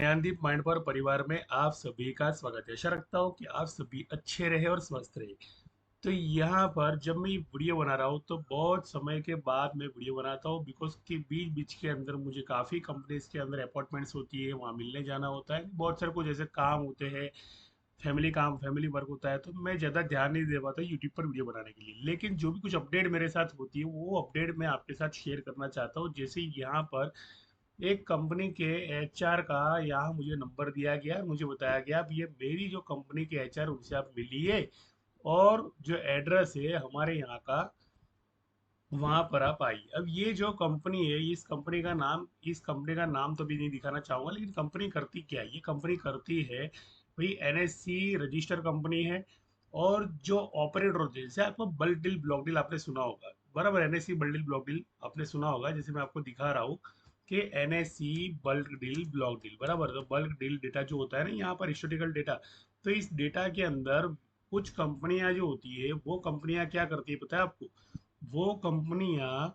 Gyandeep mind power परिवार में आप सभी का स्वागत है। आशा रखता हूँ कि आप सभी अच्छे रहे और स्वस्थ रहे। तो यहाँ पर जब मैं ये वीडियो बना रहा हूँ तो बहुत समय के बाद मैं वीडियो बनाता हूँ, बिकॉज के बीच बीच के अंदर मुझे काफ़ी कंपनीज के अंदर अपॉइंटमेंट्स होती है, वहाँ मिलने जाना होता है, बहुत सारे कुछ ऐसे काम होते हैं, फैमिली काम फैमिली वर्क होता है, तो मैं ज़्यादा ध्यान नहीं दे पाता यूट्यूब पर वीडियो बनाने के लिए। लेकिन जो भी कुछ अपडेट मेरे साथ होती है वो अपडेट मैं आपके साथ शेयर करना चाहता हूँ। जैसे यहाँ पर एक कंपनी के एचआर का यहाँ मुझे नंबर दिया गया, मुझे बताया गया अब ये मेरी जो कंपनी के एचआर उनसे आप मिलिए और जो एड्रेस है हमारे यहाँ का वहां पर आप आइए। अब ये जो कंपनी है, इस कंपनी का नाम तो भी नहीं दिखाना चाहूंगा, लेकिन कंपनी करती क्या है, ये कंपनी करती है भाई एनएससी रजिस्टर कंपनी है। और जो ऑपरेटर होते हैं, जैसे आपको बल्क डील ब्लॉक डील आपने सुना होगा, बराबर, NSC bulk deal block deal आपने सुना होगा। जैसे मैं आपको दिखा रहा हूँ कि NSC bulk deal block deal, बराबर, तो बल्क डील डेटा जो होता है ना यहाँ पर हिस्टोरिकल डेटा, तो इस डेटा के अंदर कुछ कंपनियां जो होती है वो कंपनियां क्या करती है पता है आपको, वो कंपनियां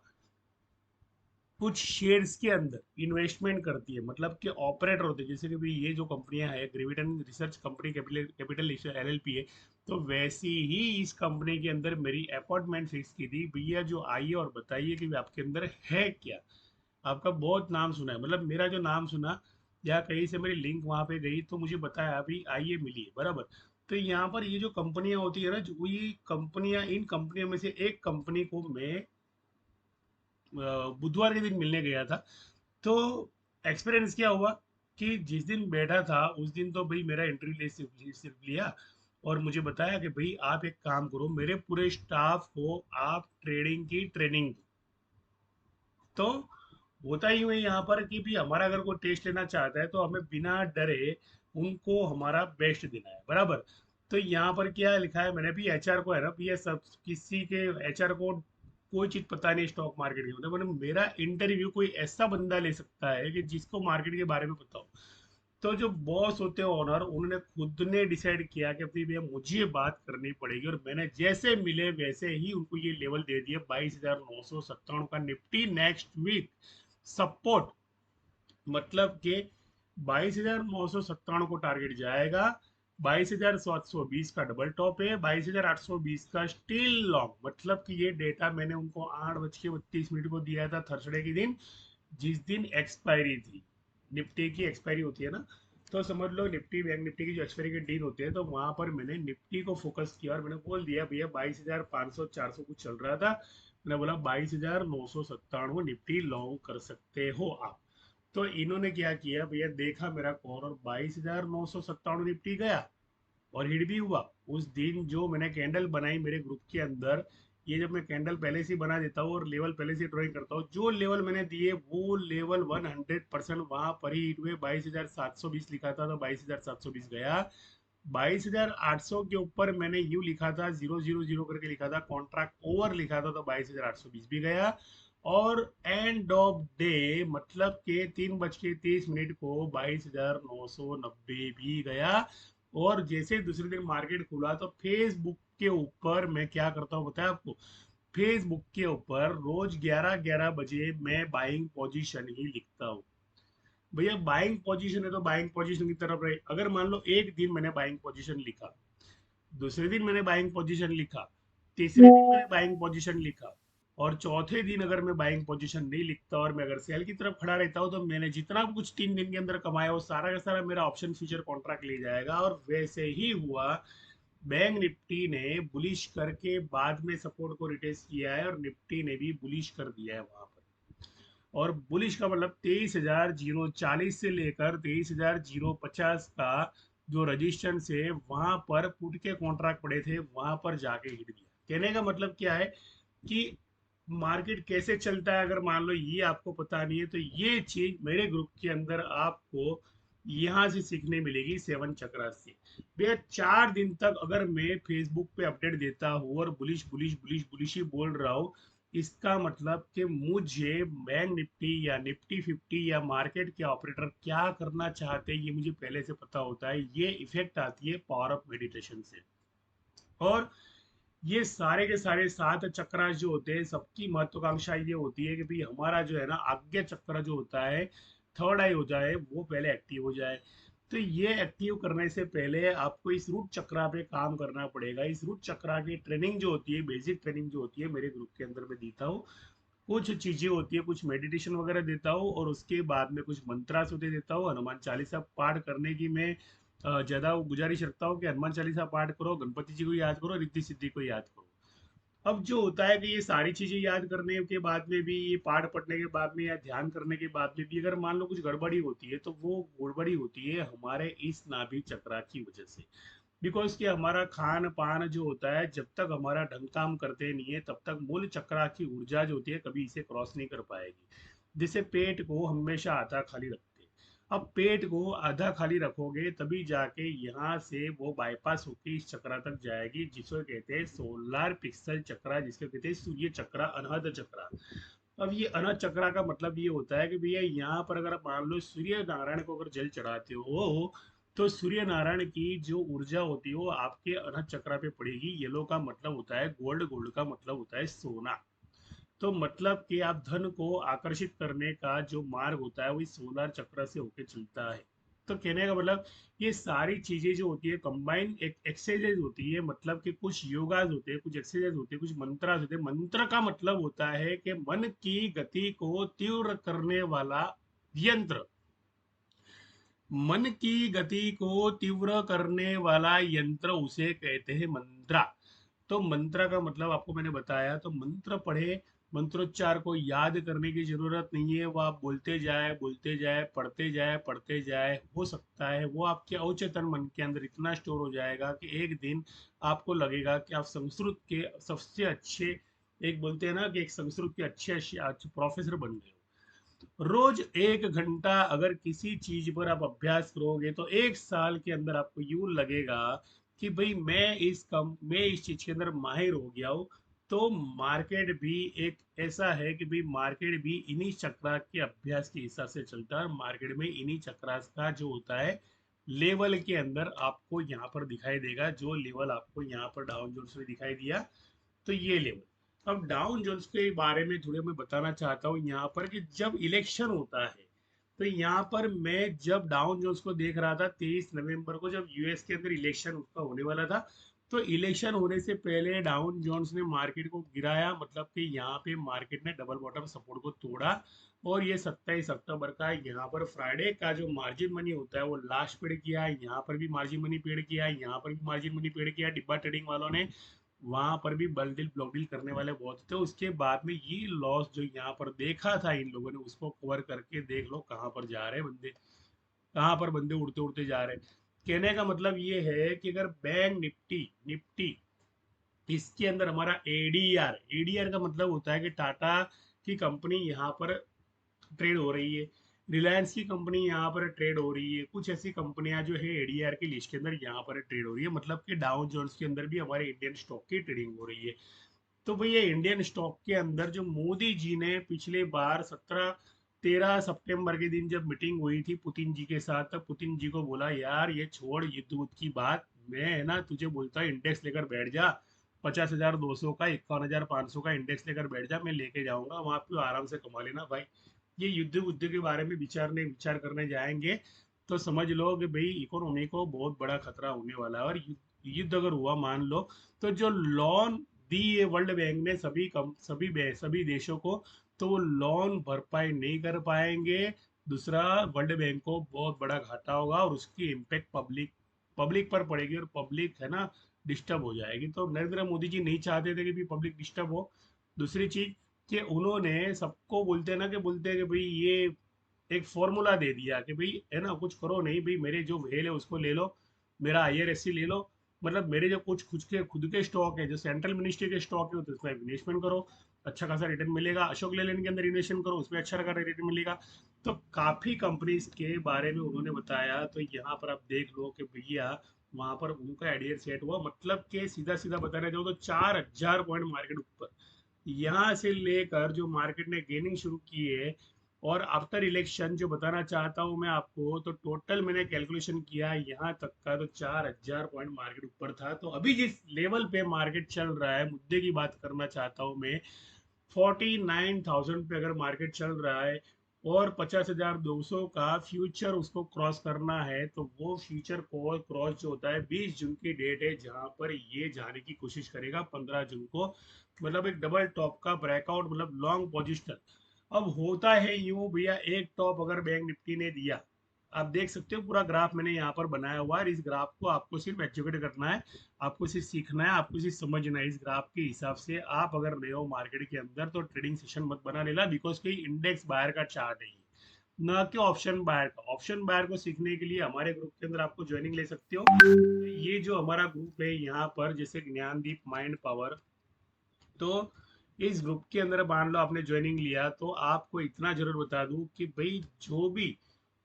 कुछ शेयर्स के अंदर इन्वेस्टमेंट करती है, मतलब कि ऑपरेटर होते हैं। जैसे कि भाई ये जो कंपनियां है, Graviton research company, capital capital LLP है, तो वैसी ही इस कंपनी के अंदर मेरी अपॉइंटमेंट फिक्स की थी, भैया जो आइए और बताइए कि आपके अंदर है क्या। आपका बहुत नाम सुना है, मतलब मेरा जो नाम सुना या कहीं से मेरी लिंक वहां पे गई तो मुझे बताया अभी आइए मिलिए, बराबर। तो यहाँ पर ये जो कंपनियां होती है ना, जो ये कंपनियां, इन कंपनियों में से एक कंपनी को मैं बुधवार के दिन मिलने गया था। तो एक्सपीरियंस क्या हुआ कि जिस दिन बैठा था उस दिन तो भाई मेरा इंटरव्यू सिर्फ लिया और मुझे बताया कि भाई आप एक काम करो, मेरे पूरे स्टाफ को आप ट्रेडिंग की ट्रेनिंग दो। तो होता ही है यहाँ पर कि भी हमारा अगर कोई टेस्ट लेना चाहता है तो हमें बिना डरे उनको हमारा बेस्ट देना है, बराबर। तो यहाँ पर क्या लिखा है, मैंने भी एचआर को है ना, भी ये सब किसी के एचआर को कोई चीज पता नहीं स्टॉक मार्केट की, मतलब मैंने मेरा इंटरव्यू कोई ऐसा बंदा ले सकता है कि जिसको मार्केट के बारे में पता हो। तो जो बॉस होते हैं ओनर, उन्होंने खुद ने डिसाइड किया कि अपनी भैया मुझे बात करनी पड़ेगी, और मैंने जैसे मिले वैसे ही उनको ये लेवल दे दिया 22,997 का निफ्टी नेक्स्ट वीक सपोर्ट। मतलब कि 22,997 को टारगेट जाएगा, 22,720 का डबल टॉप है, 22,820 का स्टिल लॉन्ग। मतलब कि ये डेटा मैंने उनको 8:32 को दिया था थर्सडे के दिन, जिस दिन एक्सपायरी थी, निफ्टी की एक्सपायरी होती है ना। तो समझ लो निफ्टी, बैंक निफ्टी की जो एक्सपायरी के दिन होते हैं, तो वहां पर मैंने निफ्टी को फोकस किया और मैंने बोल दिया भैया 22,500 400 कुछ चल रहा था, मैंने बोला 22,997 निफ्टी लॉन्ग कर सकते हो आप। तो इन्होंने क्या किया भैया, देखा मेरा कॉल और 22,997 निफ्टी गया और हिट भी हुआ। उस दिन जो मैंने कैंडल बनाई मेरे ग्रुप के अंदर, ये जब मैं कैंडल पहले से ही बना देता हूँ और लेवल पहले से ड्राइंग करता हूँ, जो लेवल मैंने दिए वो लेवल 100% वहां पर ही हिट हुए। 22,720 लिखा था तो 22,720 गया। 22,800 के ऊपर मैंने यू लिखा था, 000 करके लिखा था, कॉन्ट्रैक्ट ओवर लिखा था, तो 22,820 भी गया। और एंड ऑफ डे मतलब के 3:30 को 22,990 भी गया। और जैसे दूसरे दिन मार्केट खुला तो फेसबुक के ऊपर मैं क्या करता हूँ बताया आपको, फेसबुक के ऊपर रोज 11-11 बजे मैं बाइंग पोजीशन ही लिखता हूँ। भैया बाइंग पोजीशन है तो बाइंग पोजीशन की तरफ रहे। अगर मान लो एक दिन मैंने बाइंग पोजीशन लिखा, दूसरे दिन मैंने बाइंग पोजीशन लिखा, तीसरे दिन मैंने बाइंग पोजीशन लिखा, और चौथे दिन अगर मैं बाइंग पोजीशन नहीं लिखता और मैं अगर सेल की तरफ खड़ा रहता हूँ, तो मैंने जितना कुछ 3 दिन के अंदर कमाया वो सारा का सारा मेरा ऑप्शन फ्यूचर कॉन्ट्रैक्ट ले जाएगा। और वैसे ही हुआ, बैंक निफ्टी ने बुलिश करके बाद में सपोर्ट को रिटेस्ट किया है और निफ्टी ने भी बुलिश कर दिया है वहां पर। और बुलिश का मतलब 23,040 से लेकर 23,050 का जो रजिस्टेंस है वहां पर पुट के कॉन्ट्रैक्ट पड़े थे, वहां पर जाके हिट दिया। कहने का मतलब क्या है कि मार्केट कैसे चलता है, अगर मान लो ये आपको पता नहीं है तो ये चीज मेरे ग्रुप के अंदर आपको यहाँ से सीखने मिलेगी, सेवन चक्रा से। भैया 4 दिन तक अगर मैं फेसबुक पे अपडेट देता हूँ और बुलिश बुलिश बुलिश बुलिश ही बोल रहा हूँ, इसका मतलब कि मुझे बैंक निफ्टी या निफ्टी 50 या मार्केट के ऑपरेटर क्या करना चाहते हैं ये मुझे पहले से पता होता है। ये इफेक्ट आती है पावर ऑफ मेडिटेशन से। और ये सारे के सारे 7 चक्र जो होते हैं, सबकी महत्वाकांक्षा ये होती है कि भाई हमारा जो है ना आज्ञा चक्र जो होता है, थर्ड आई हो जाए वो पहले एक्टिव हो जाए। तो ये एक्टिव करने से पहले आपको इस रूट चक्रा पे काम करना पड़ेगा। इस रूट चक्रा की ट्रेनिंग जो होती है, बेसिक ट्रेनिंग जो होती है, मेरे ग्रुप के अंदर मैं देता हूँ। कुछ चीजें होती है, कुछ मेडिटेशन वगैरह देता हूँ, और उसके बाद में कुछ मंत्रास होते देता हूँ। हनुमान चालीसा पाठ करने की मैं ज्यादा गुजारिश रखता हूँ कि हनुमान चालीसा पाठ करो, गणपति जी को याद करो, रिद्धि सिद्धि को याद करो। अब जो होता है कि ये सारी चीजें याद करने के बाद में भी, ये पाठ पढ़ने के बाद में या ध्यान करने के बाद में भी अगर मान लो कुछ गड़बड़ी होती है, तो वो गड़बड़ी होती है हमारे इस नाभि चक्रा की वजह से। बिकॉज कि हमारा खान पान जो होता है, जब तक हमारा ढंग काम करते नहीं है, तब तक मूल चक्रा की ऊर्जा जो होती है कभी इसे क्रॉस नहीं कर पाएगी। जिससे पेट को हमेशा आधा खाली रखते हैं। अब पेट को आधा खाली रखोगे तभी जाके यहाँ से वो बाईपास होके इस चक्रा तक जाएगी, जिसको कहते हैं सोलर पिक्सल चक्रा, जिसको कहते हैं सूर्य चक्रा, अनहद चक्रा। अब ये अनहद चक्रा का मतलब ये होता है कि भैया यहाँ पर अगर आप मान लो सूर्य नारायण को अगर जल चढ़ाते हो, तो सूर्य नारायण की जो ऊर्जा होती है वो आपके अनहद चक्रा पे पड़ेगी। येलो का मतलब होता है गोल्ड, गोल्ड का मतलब होता है सोना। तो मतलब कि आप धन को आकर्षित करने का जो मार्ग होता है वही सोलर चक्र से होके चलता है। तो कहने का मतलब, ये सारी चीजें जो होती है कंबाइन एक एक्सरसाइज होती है। मतलब कि कुछ योगाज होते हैं, कुछ एक्सरसाइज होते हैं, कुछ मंत्र होते हैं। मंत्र का मतलब होता है कि मन की गति को तीव्र करने वाला यंत्र। मन की गति को तीव्र करने वाला यंत्र उसे कहते हैं मंत्रा। तो मंत्र का मतलब आपको मैंने बताया। तो मंत्र पढ़े, मंत्रोच्चार को याद करने की जरूरत नहीं है, वो आप बोलते जाए, पढ़ते जाए, पढ़ते जाए। हो सकता है वो आपके अवचेतन मन के अंदर इतना स्टोर हो जाएगा कि एक दिन आपको लगेगा कि आप संस्कृत के सबसे अच्छे, एक बोलते हैं ना कि एक संस्कृत के अच्छे प्रोफेसर बन गए। रोज 1 घंटा अगर किसी चीज पर आप अभ्यास करोगे, तो 1 साल के अंदर आपको यूं लगेगा कि भाई मैं इस चीज के अंदर माहिर हो गया हूँ। तो मार्केट भी एक ऐसा है कि भाई मार्केट भी इन्हीं चक्रा के अभ्यास के हिसाब से चलता है। मार्केट में इन्हीं चक्रा का जो होता है लेवल के अंदर आपको यहाँ पर दिखाई देगा। जो लेवल आपको यहाँ पर डाउन जोन्स में दिखाई दिया, तो ये लेवल। अब डाउन जोन्स के बारे में थोड़े मैं बताना चाहता हूँ यहाँ पर कि जब इलेक्शन होता है, तो यहाँ पर मैं जब डाउन जोन्स को देख रहा था 23 नवंबर को, जब यूएस के अंदर इलेक्शन उसका होने वाला था, तो इलेक्शन होने से पहले डाउन जोन्स ने मार्केट को गिराया। मतलब कि यहाँ पे मार्केट ने डबल बॉटम सपोर्ट को तोड़ा। और ये 27 अक्टूबर का यहाँ पर फ्राइडे का जो मार्जिन मनी होता है वो लास्ट पेड किया। यहाँ पर भी मार्जिन मनी पेड किया, यहाँ पर भी मार्जिन मनी पेड किया डिब्बा ट्रेडिंग वालों ने। वहां पर भी बल डील ब्लॉक डील करने वाले बहुत थे। उसके बाद में ये लॉस जो यहाँ पर देखा था इन लोगों ने, उसको कवर करके देख लो कहाँ पर जा रहे हैं बंदे, कहाँ पर बंदे उड़ते उड़ते जा रहे हैं। कहने का मतलब ये है कि अगर बैंक निफ्टी निफ्टी इसके अंदर हमारा एडीआर, एडीआर का मतलब होता है कि टाटा की कंपनी यहाँ पर ट्रेड हो रही है, रिलायंस की कंपनी यहाँ पर ट्रेड हो रही है, कुछ ऐसी कंपनियां जो है एडीआर की लिस्ट के अंदर यहाँ पर ट्रेड हो रही है। मतलब कि डाउ जोन्स के अंदर भी हमारे इंडियन स्टॉक की ट्रेडिंग हो रही है। तो भैया इंडियन स्टॉक के अंदर जो मोदी जी ने पिछले बार 13 सितंबर के दिन जब मीटिंग हुई थी पुतिन जी के साथ, तब पुतिन जी को बोला यार ये छोड़ युद्ध उद्ध की बात, मैं है ना तुझे बोलता है इंडेक्स लेकर बैठ जा, 50,200 का, 51,500 का इंडेक्स लेकर बैठ जा, मैं लेके जाऊंगा वहां पे, आराम से कमा लेना भाई। ये युद्ध उद्ध के बारे में विचार करने जाएंगे तो समझ लो कि भाई इकोनॉमी को बहुत बड़ा खतरा होने वाला है। और युद्ध अगर हुआ मान लो, तो जो लोन दी है वर्ल्ड बैंक ने सभी देशों को, तो वो लोन भरपाई नहीं कर पाएंगे। दूसरा, वर्ल्ड बैंक को बहुत बड़ा घाटा होगा और उसकी इम्पेक्ट पब्लिक पब्लिक पर पड़ेगी, और पब्लिक है ना डिस्टर्ब हो जाएगी। तो नरेंद्र मोदी जी नहीं चाहते थे कि भी पब्लिक डिस्टर्ब हो। दूसरी चीज कि उन्होंने सबको बोलते हैं ना कि बोलते हैं कि भाई ये एक फॉर्मूला दे दिया कि भाई है ना कुछ करो नहीं, भाई मेरे जो वेल है उसको ले लो, मेरा आईआरएससी ले लो। मतलब मेरे जो कुछ खुद के स्टॉक है, जो सेंट्रल मिनिस्ट्री के स्टॉक है, तो उसमें इन्वेस्टमेंट करो, अच्छा खासा रिटर्न मिलेगा। अशोक लेलैंड के अंदर इन्वेस्टमेंट करो, उसमें अच्छा खासा रिटर्न मिलेगा। तो काफी कंपनीज के बारे में उन्होंने बताया। तो यहाँ पर आप देख लो कि भैया वहां पर उनका आइडिया सेट हुआ। मतलब कि सीधा सीधा बताना चाहूँ तो 4,000 पॉइंट मार्केट ऊपर, यहाँ से लेकर जो मार्केट ने गेनिंग शुरू की है। और आफ्टर इलेक्शन जो बताना चाहता हूँ मैं आपको, तो टोटल मैंने कैलकुलेशन किया यहाँ तक का, तो 4,000 पॉइंट मार्केट ऊपर था। तो अभी जिस लेवल पे मार्केट चल रहा है, मुद्दे की बात करना चाहता हूँ मैं, 49,000 पे अगर मार्केट चल रहा है, और 50,200 का फ्यूचर उसको क्रॉस करना है, तो वो फ्यूचर कॉल क्रॉस जो होता है 20 जून की डेट है, जहां पर ये जाने की कोशिश करेगा 15 जून को। मतलब एक डबल टॉप का ब्रेकआउट, मतलब लॉन्ग पोजिशनल। अब होता है यूं भैया, एक टॉप अगर बैंक निफ्टी ने दिया, आप देख सकते हो पूरा ग्राफ मैंने यहाँ पर बनाया हुआ है। इस ग्राफ को आपको सिर्फ एग्जीक्यूट करना है, आपको सिर्फ सीखना है, आपको सिर्फ समझना है। इस ग्राफ के हिसाब से आप अगर नए हो मार्केट के अंदर तो ट्रेडिंग सेशन मत बना लेना, बिकॉज कोई इंडेक्स बायर का चार्ट है ये, ना कि ऑप्शन बायर का। ऑप्शन बायर को सीखने के लिए हमारे ग्रुप के अंदर आपको ज्वाइनिंग ले सकते हो। तो ये जो हमारा ग्रुप है यहाँ पर, जैसे ज्ञानदीप माइंड पावर, तो इस ग्रुप के अंदर मान लो आपने ज्वाइनिंग लिया, तो आपको इतना जरूर बता दूं कि भाई जो भी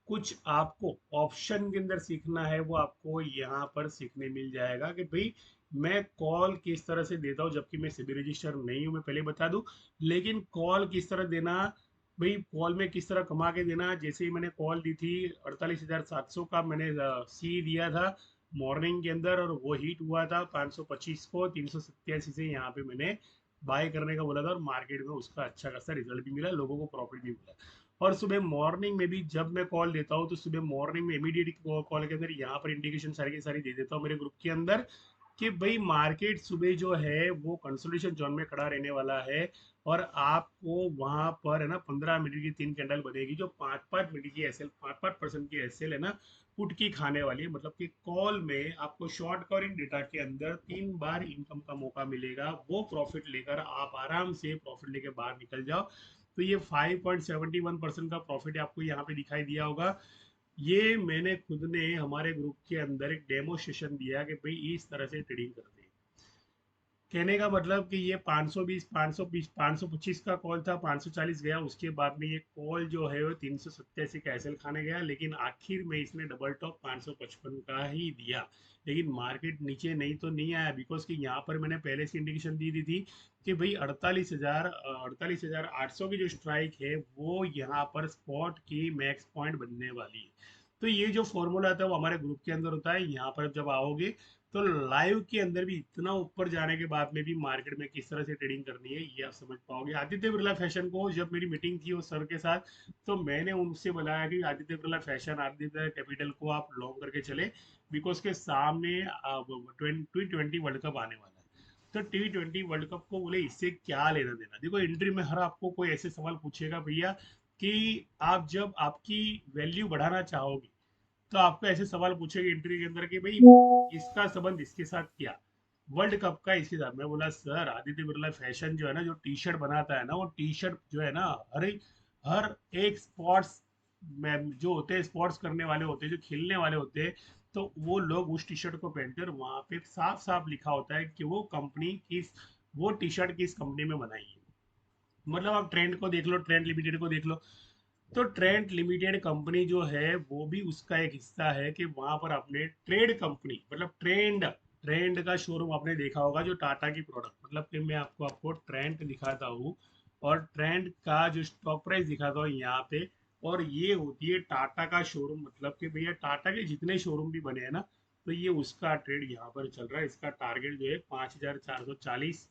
कुछ आपको ऑप्शन के अंदर सीखना है वो आपको यहाँ पर सीखने मिल जाएगा। कि भाई मैं कॉल किस तरह से देता हूँ, जबकि मैं सिबी रजिस्टर नहीं हूँ, मैं पहले बता दूं। लेकिन कॉल किस तरह देना, भाई कॉल में किस तरह कमा के देना। जैसे ही मैंने कॉल दी थी 48,700 का, मैंने सी दिया था मॉर्निंग के अंदर, और वो हिट हुआ था 525 को। 387 से यहाँ पे मैंने बाय करने का बोला था, और मार्केट में उसका अच्छा खासा रिजल्ट भी मिला, लोगों को प्रॉफिट भी मिला। और सुबह मॉर्निंग में भी जब मैं कॉल देता हूँ, तो सुबह मॉर्निंग में इमीडिएट कॉल के अंदर यहाँ पर इंडिकेशन सारी की सारी दे देता हूँ मेरे ग्रुप के अंदर, कि भाई मार्केट सुबह जो है वो कंसोलिडेशन जोन में खड़ा रहने वाला है। और आपको वहां पर है ना 15 मिनट की 3 कैंडल बनेगी, जो 5-5 मिनट की एसएल, 5-5% की एसएल है ना, पुट की खाने वाली है। मतलब कि कॉल में आपको शॉर्ट कवरिंग डेटा के अंदर 3 बार इनकम का मौका मिलेगा। वो प्रॉफिट लेकर आप आराम से प्रॉफिट लेके बाहर निकल जाओ। तो ये 5.71% का प्रॉफिट आपको यहाँ पे दिखाई दिया होगा। ये मैंने खुद ने हमारे ग्रुप के अंदर एक डेमो सेशन दिया कि भाई इस तरह से ट्रेडिंग करते हैं। कहने का मतलब कि ये 520, 520, 525 का कॉल था, 540 गया। उसके बाद में ये कॉल जो है वो 387 का एसएल खाने गया, लेकिन आखिर में इसने डबल टॉप 555 का ही दिया। लेकिन मार्केट नीचे नहीं तो नहीं आया, बिकॉज कि यहाँ पर मैंने पहले से इंडिकेशन दी दी थी कि भाई 48,800 की जो स्ट्राइक है वो यहाँ पर स्पॉट की मैक्स पॉइंट बनने वाली है। तो ये जो फॉर्मूला था वो हमारे ग्रुप के अंदर होता है। यहाँ पर जब आओगे तो लाइव के अंदर भी इतना ऊपर जाने के बाद में भी मार्केट में किस तरह से ट्रेडिंग करनी है ये आप समझ पाओगे। आदित्य बिरला फैशन को जब मेरी मीटिंग थी वो सर के साथ, तो मैंने उनसे बताया कि आदित्य बिरला फैशन, आदित्य कैपिटल को आप लॉन्ग करके चले, बिकॉज के सामने T20 वर्ल्ड कप आने वाला है। तो T20 वर्ल्ड कप को बोले इससे क्या लेना देना। देखो एंट्री में हर आपको कोई ऐसे सवाल पूछेगा भैया कि आप जब आपकी वैल्यू बढ़ाना चाहोगे, तो आपको ऐसे सवाल पूछेंगे इंटरव्यू के अंदर कि भाई इसका संबंध इसके साथ क्या, वर्ल्ड कप का इसके साथ। मैं बोला सर आदित्य बिरला फैशन जो है ना, जो टी शर्ट बनाता है ना, वो टी शर्ट जो है ना, हर एक स्पोर्ट्स में जो होते हैं, स्पोर्ट्स करने वाले होते हैं, जो खेलने वाले होते हैं, तो वो लोग उस टी शर्ट को पहनते हैं, और वहां पे साफ साफ लिखा होता है कि वो कंपनी किस, वो टी शर्ट किस कंपनी में बनाई है। मतलब आप ट्रेंड को देख लो, ट्रेंड लिमिटेड को देख लो, तो ट्रेंड लिमिटेड कंपनी जो है वो भी उसका एक हिस्सा है। कि वहां पर आपने ट्रेड कंपनी, मतलब ट्रेंड, ट्रेंड का शोरूम आपने देखा होगा, जो टाटा की प्रोडक्ट, मतलब कि मैं आपको आपको ट्रेंड दिखाता हूँ, और ट्रेंड का जो स्टॉक प्राइस दिखाता हूँ यहाँ पे, और ये होती है टाटा का शोरूम। मतलब कि भैया टाटा के जितने शोरूम भी बने हैं ना, तो ये उसका ट्रेड यहाँ पर चल रहा है। इसका टारगेट जो है 5,440।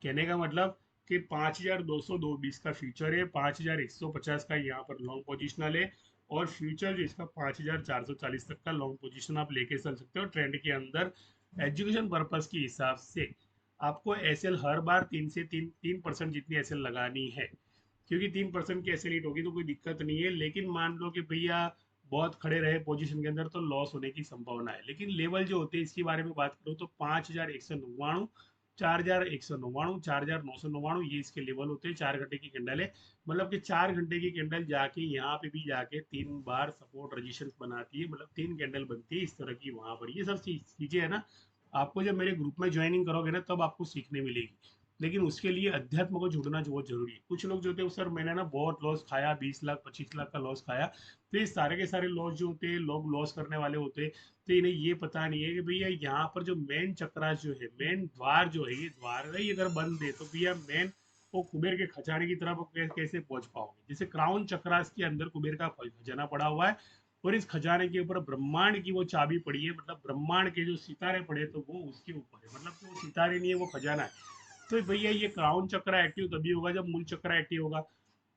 कहने का मतलब कि 5,220 का फ्यूचर है, 5,150 का यहाँ पर लॉन्ग पोजिशनल है, और फ्यूचर जो इसका 5,440 तक का लॉन्ग पोजिशन आप लेके चल सकते हो ट्रेंड के अंदर। एजुकेशन पर्पज के हिसाब से आपको एसएल हर बार 3% जितनी एसएल लगानी है, क्योंकि 3% की एसएल हिट होगी तो कोई दिक्कत नहीं है। लेकिन मान लो कि भैया बहुत खड़े रहे पोजीशन के अंदर, तो लॉस होने की संभावना है। लेकिन लेवल जो होते हैं इसके बारे में बात करूँ तो 5,199, 4,199, 4,999, ये इसके लेवल होते हैं। 4 घंटे की कैंडल है, मतलब कि 4 घंटे की कैंडल जाके यहाँ पे भी जाके 3 बार सपोर्ट रजिस्टेंस बनाती है, मतलब 3 कैंडल बनती है इस तरह की वहां पर। ये सब चीजें है ना, आपको जब मेरे ग्रुप में ज्वाइनिंग करोगे ना तब आपको सीखने मिलेगी। लेकिन उसके लिए अध्यात्म को जुड़ना बहुत जरूरी है। कुछ लोग जो थे सर मैंने ना बहुत लॉस खाया, 20 लाख 25 लाख का लॉस खाया, तो ये सारे के सारे लॉस जो होते हैं, लोग लॉस करने वाले होते हैं, तो इन्हें ये पता नहीं है कि भैया यहाँ पर जो मेन चक्रा जो है, मेन द्वार जो है, ये द्वार ही अगर बंद है तो भैया मेन वो कुबेर के खजाने की तरफ कैसे पहुंच पाओगे। जैसे क्राउन चक्रास के अंदर कुबेर का खजाना पड़ा हुआ है, और इस खजाने के ऊपर ब्रह्मांड की वो चाबी पड़ी है, मतलब ब्रह्मांड के जो सितारे पड़े तो वो उसके ऊपर है, मतलब कि वो सितारे नहीं है, वो खजाना है। तो भैया ये क्राउन चक्र एक्टिव तभी होगा जब मूल चक्र एक्टिव होगा।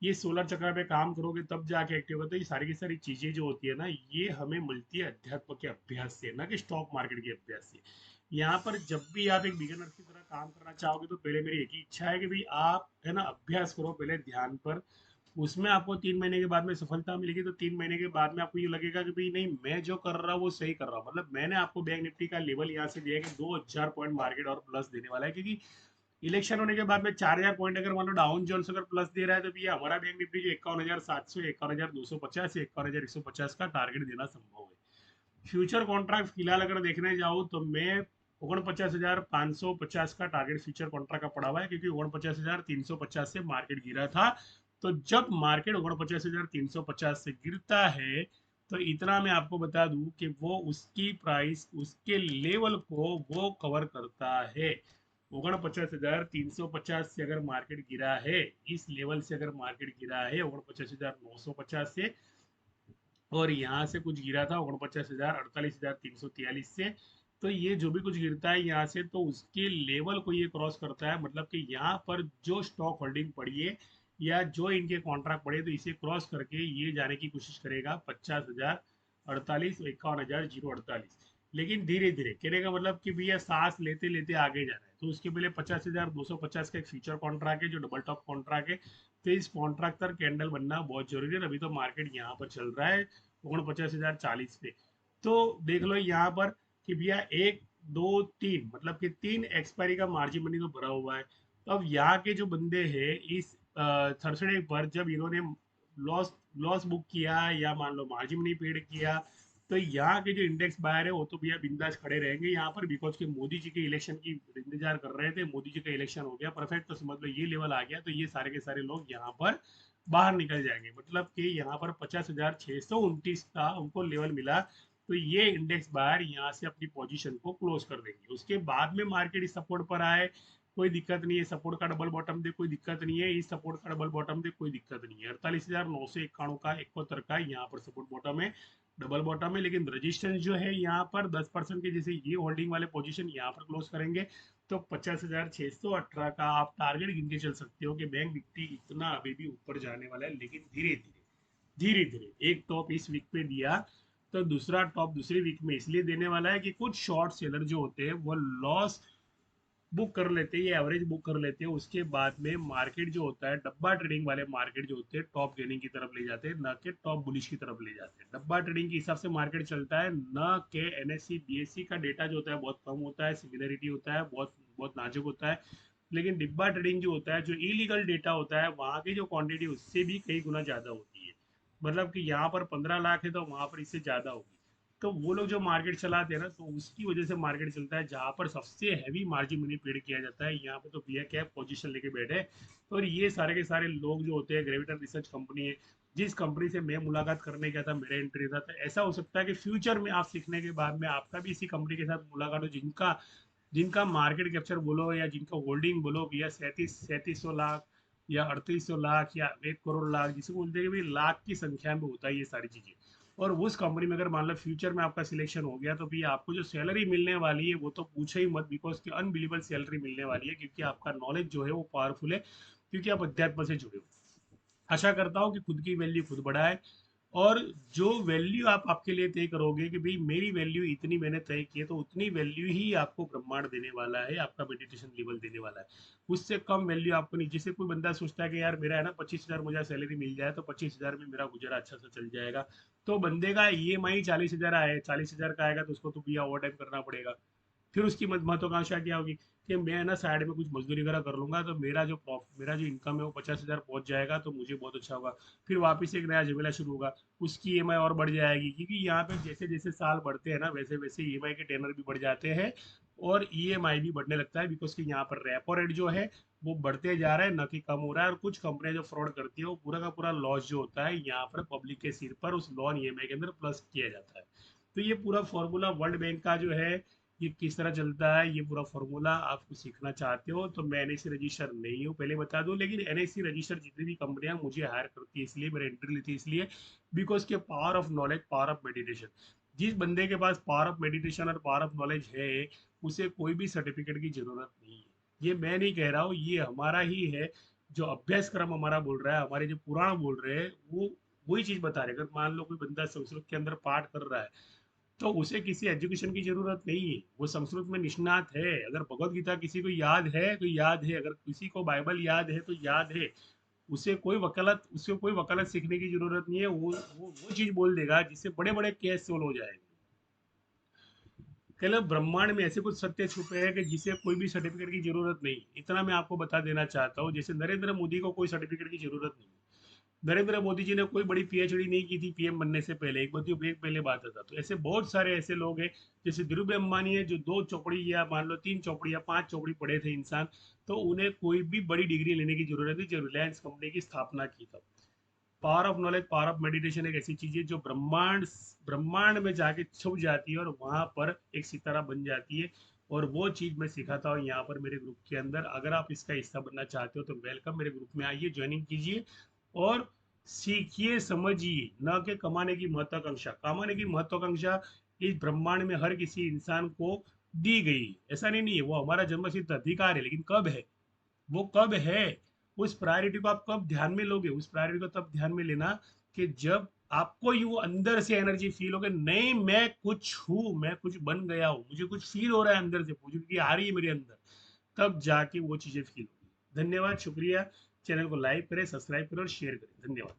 ये सोलर चक्र पे काम करोगे तब जाके एक्टिव होता है। ये सारी की सारी चीजें जो होती है ना, ये हमें मिलती है अध्यात्म के अभ्यास से, ना कि स्टॉक मार्केट के अभ्यास से। यहाँ पर जब भी आप एक बिगिनर की तरह काम करना चाहोगे तो पहले मेरी एक ही इच्छा है कि भाई आप है ना अभ्यास करो पहले ध्यान पर। उसमें आपको 3 महीने के बाद में सफलता मिलेगी, तो 3 महीने के बाद में आपको ये लगेगा कि भाई नहीं, मैं जो कर रहा हूँ वो सही कर रहा हूँ। मतलब मैंने आपको बैंक निफ्टी का लेवल यहाँ से दिया है कि 2000 पॉइंट मार्केट और प्लस देने वाला है, क्योंकि इलेक्शन होने के बाद में 4000 पॉइंट अगर मान लो डाउन जोन्स अगर प्लस दे रहा है, तो भी हमारा बैंक निफ्टी जो 51,700, 51,250 या 51,150 का टारगेट देना संभव है। फ्यूचर कॉन्ट्रैक्ट फिलहाल अगर देखने जाऊँ तो मैं 49,550 का टारगेट फ्यूचर कॉन्ट्रैक्ट का पड़ा हुआ है, क्योंकि 49,350 से मार्केट गिरा था। तो जब मार्केट 49,350 से गिरता है, तो इतना मैं आपको बता दूं कि वो उसकी प्राइस उसके लेवल को वो कवर करता है। 49,350 से अगर मार्केट गिरा है, इस लेवल से अगर मार्केट गिरा है 49,950 से, और यहाँ से कुछ गिरा था 49,000, 48,343 से, तो ये जो भी कुछ गिरता है यहाँ से, तो उसके लेवल को ये क्रॉस करता है। मतलब कि यहाँ पर जो स्टॉक होल्डिंग पड़ी है या जो इनके कॉन्ट्रैक्ट पड़े, तो इसे क्रॉस करके ये जाने की कोशिश करेगा 50,000, 48, 51,048। लेकिन धीरे धीरे कहने का मतलब कि भैया सांस लेते लेते आगे जाना है, तो उसके पहले 50,250 का एक फ्यूचर कॉन्ट्रैक्ट है जो डबल टॉप कॉन्ट्रैक्ट है। तो इस कॉन्ट्रैक्ट पर कैंडल बनना बहुत जरूरी है। अभी तो मार्केट यहाँ पर चल रहा है 49,040 पे। तो देख लो यहाँ पर कि भैया 1, 2, 3, मतलब कि 3 एक्सपायरी का मार्जिन मनी तो भरा हुआ है। तो अब यहाँ के जो बंदे हैं इस थर्सडे पर जब इन्होंने लॉस लॉस बुक किया या मान लो मार्जिन मनी पेड किया, तो यहाँ के जो इंडेक्स बायर है वो तो भैया बिंदास खड़े रहेंगे यहाँ पर, बिकॉज के मोदी जी के इलेक्शन की इंतजार कर रहे थे। मोदी जी का इलेक्शन हो गया परफेक्ट, तो समझ लो ये लेवल आ गया, तो ये सारे के सारे लोग यहाँ पर बाहर निकल जाएंगे। मतलब कि यहाँ पर 50,629 का उनको लेवल मिला, तो ये इंडेक्स बायर यहाँ से अपनी पोजीशन को क्लोज कर देंगे। उसके बाद में मार्केट इस सपोर्ट पर आए, कोई दिक्कत नहीं है। सपोर्ट का डबल बॉटम दे, कोई दिक्कत नहीं है। इस सपोर्ट का डबल बॉटम दे, कोई दिक्कत नहीं है। 48,991 का 71 का यहाँ पर सपोर्ट बॉटम है, डबल बॉटम है। लेकिन रजिस्टेंस जो है यहाँ पर 10% के, जैसे ये होल्डिंग वाले पोजीशन यहाँ पर क्लोज करेंगे, तो 50,618 का आप टारगेट गिन के चल सकते हो कि बैंक निफ्टी इतना अभी भी ऊपर जाने वाला है। लेकिन धीरे धीरे धीरे धीरे एक टॉप इस वीक पे दिया, तो दूसरा टॉप दूसरी वीक में इसलिए देने वाला है कि कुछ शॉर्ट सेलर जो होते हैं वो लॉस बुक कर लेते हैं, ये एवरेज बुक कर लेते हैं। उसके बाद में मार्केट जो होता है, डब्बा ट्रेडिंग वाले मार्केट जो होते हैं, टॉप गेनिंग की तरफ ले जाते हैं, न कि टॉप बुलिश की तरफ ले जाते हैं। डब्बा ट्रेडिंग के हिसाब से मार्केट चलता है, न के एनएससी बीएससी का डेटा जो होता है बहुत कम होता है, सिमिलरिटी होता है, बहुत बहुत नाजुक होता है। लेकिन डिब्बा ट्रेडिंग जो होता है, जो इलीगल डेटा होता है, वहाँ की जो क्वांटिटी उससे भी कई गुना ज्यादा होती है। मतलब कि यहाँ पर 15 लाख है, तो वहां पर इससे ज्यादा होगी। तो वो लोग जो मार्केट चलाते हैं ना, तो उसकी वजह से मार्केट चलता है। जहां पर सबसे हैवी मार्जिन मनी पेड किया जाता है, यहाँ पे तो भैया क्या पोजीशन लेके बैठे। तो और ये सारे के सारे लोग जो होते हैं, ग्रेविटन रिसर्च कंपनी है, जिस कंपनी से मैं मुलाकात करने गया था, मेरा इंटरव्यू था, तो ऐसा हो सकता है कि फ्यूचर में आप सीखने के बाद में आपका भी इसी कंपनी के साथ मुलाकात हो, जिनका जिनका मार्केट कैप्चर बोलो या जिनका होल्डिंग बोलो भैया 3700 लाख या 3800 लाख या 1 करोड़ लाख, जिसे बोलते हैं कि भाई लाख की संख्या में होता है ये सारी चीजें। और उस कंपनी में अगर मान लो फ्यूचर में आपका सिलेक्शन हो गया, तो भी आपको जो सैलरी मिलने वाली है वो तो पूछे ही मत, बिकॉज की अनबिलीवेबल सैलरी मिलने वाली है, क्योंकि आपका नॉलेज जो है वो पावरफुल है, क्योंकि आप अध्यात्म से जुड़े हो। आशा करता हूँ कि खुद की वैल्यू खुद बढ़ाए, और जो वैल्यू आप आपके लिए तय करोगे कि भाई मेरी वैल्यू इतनी मैंने तय की है, तो उतनी वैल्यू ही आपको ब्रह्मांड देने वाला है, आपका मेडिटेशन लेवल देने वाला है। उससे कम वैल्यू आपको नहीं। जैसे कोई बंदा सोचता है कि यार मेरा है ना 25,000 मुझे सैलरी मिल जाए, तो 25,000 में मेरा गुजारा अच्छा से चल जाएगा। तो बंदे का ईएमआई 40,000 आए, 40,000 का आएगा, तो उसको तो भैया ओवर टाइम करना पड़ेगा। फिर उसकी महत्वाकांक्षा क्या होगी कि मैं ना साइड में कुछ मजदूरी वगैरह कर लूंगा, तो मेरा जो इनकम है वो 50,000 पहुंच जाएगा, तो मुझे बहुत अच्छा होगा। फिर वापस से एक नया झमेला शुरू होगा, उसकी ईएमआई और बढ़ जाएगी, क्योंकि यहाँ पे जैसे जैसे साल बढ़ते हैं ना, वैसे वैसे ईएमआई के टेनर भी बढ़ जाते हैं, और ईएमआई भी बढ़ने लगता है, बिकॉज कि यहाँ पर रेपो रेट जो है वो बढ़ते जा रहा है, न कि कम हो रहा है। और कुछ कंपनियां जो फ्रॉड करती है, वो पूरा का पूरा लॉस जो होता है यहाँ पर पब्लिक के सिर पर उस लोन ईएमआई के अंदर प्लस किया जाता है। तो ये पूरा फॉर्मूला वर्ल्ड बैंक का जो है, ये किस तरह चलता है, ये पूरा फॉर्मूला आपको सीखना चाहते हो, तो मैं एनएससी रजिस्टर नहीं हूँ पहले बता दूं। लेकिन एनएससी रजिस्टर जितनी भी कंपनियां मुझे हायर करती है, इसलिए मेरा इंटरव्यू लेती है, इसलिए बिकॉज के power of knowledge, power of meditation. जिस बंदे के पास पावर ऑफ मेडिटेशन और पावर ऑफ नॉलेज है, उसे कोई भी सर्टिफिकेट की जरूरत नहीं है। ये मैं नहीं कह रहा हूँ, ये हमारा ही है। जो अभ्यासक्रम हमारा बोल रहा है, हमारे जो पुराण बोल रहे हैं, वो वही चीज बता रहे हैं। अगर मान लो कोई बंदा संस्कृत के अंदर पाठ कर रहा है, तो उसे किसी एजुकेशन की जरूरत नहीं है, वो संस्कृत में निष्णात है। अगर भगवत गीता किसी को याद है तो याद है, अगर किसी को बाइबल याद है तो याद है। उसे कोई वकालत सीखने की जरूरत नहीं है। वो चीज बोल देगा जिससे बड़े बड़े केस सोल्व हो जाएंगे। केवल ब्रह्मांड में ऐसे कुछ सत्य छुपे हैं कि जिसे कोई भी सर्टिफिकेट की जरूरत नहीं। इतना मैं आपको बता देना चाहता हूँ। जैसे नरेंद्र मोदी को कोई सर्टिफिकेट की जरूरत नहीं। नरेंद्र मोदी जी ने कोई बड़ी पीएचडी नहीं की थी पीएम बनने से पहले, एक बच्चों एक पहले बात था। तो ऐसे बहुत सारे ऐसे लोग हैं, जैसे धीरू भाई अंबानी है, जो 2 चौपड़ी या मान लो 3 चौपड़ी या 5 चौपड़ी पढ़े थे इंसान, तो उन्हें कोई भी बड़ी डिग्री लेने की जरूरत नहीं, जो रिलायंस कंपनी की स्थापना की तब। Power of knowledge, power of meditation एक ऐसी चीज है जो ब्रह्मांड ब्रह्मांड में जाके छुप जाती है और वहां पर एक सितारा बन जाती है। और वो चीज मैं सिखाता हूँ यहाँ पर मेरे ग्रुप के अंदर। अगर आप इसका हिस्सा बनना चाहते हो तो वेलकम, मेरे ग्रुप में आइए, ज्वाइनिंग कीजिए और सीखिए, समझिए। न कि कमाने की महत्वाकांक्षा, कमाने की महत्वाकांक्षा इस ब्रह्मांड में हर किसी इंसान को दी गई। ऐसा नहीं है, वो हमारा जन्मसिद्ध अधिकार है, लेकिन कब है, वो कब है, उस प्रायोरिटी को आप कब ध्यान में लोगे। उस प्रायोरिटी को तब ध्यान में लेना कि जब आपको यू अंदर से एनर्जी फील हो, नहीं मैं कुछ हूँ, मैं कुछ बन गया हूँ, मुझे कुछ फील हो रहा है अंदर से, पॉजिटिविटी आ रही है मेरे अंदर, तब जाके वो चीजें फील होगी। धन्यवाद, शुक्रिया। चैनल को लाइक करें, सब्सक्राइब करें और शेयर करें। धन्यवाद।